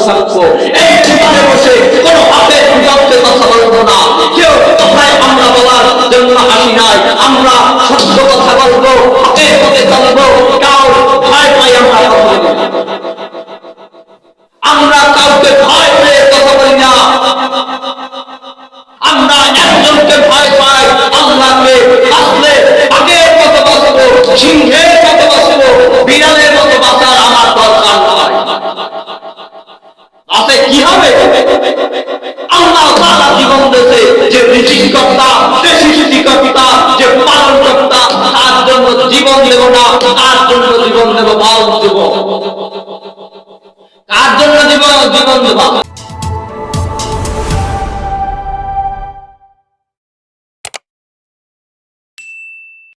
থাকবো। এই দোকানে বসে কোনো হাতের বিপক্ষে কথা বলবো না। কেউ কথায় আমরা বলার জন্য আসি নাই, আমরা সত্য কথা বলবো, হাতের পথে চলবো। কাউ ভয় পাই আমরা কথা বলি না, আমরা কাউকে ভয় পেয়ে কথা বলি না। আমরা একজনকে ভয় পাই, আল্লাহকে। আসলে আগের মতো বাঁচবো, সিংহের মতো বাঁচবো, বিড়ালের মতো বাঁচার আমার দরকার নয়। আছে কি হবে? আল্লাহ তাআলা জীবন দিয়েছে, যে রিজিককর্তা, যে সৃষ্টিকর্তা, যে পালনকর্তা, তার জন্য জীবন দেব না, তার জন্য জীবন দেব, মাল দেব। কার জন্য জীবন দেব?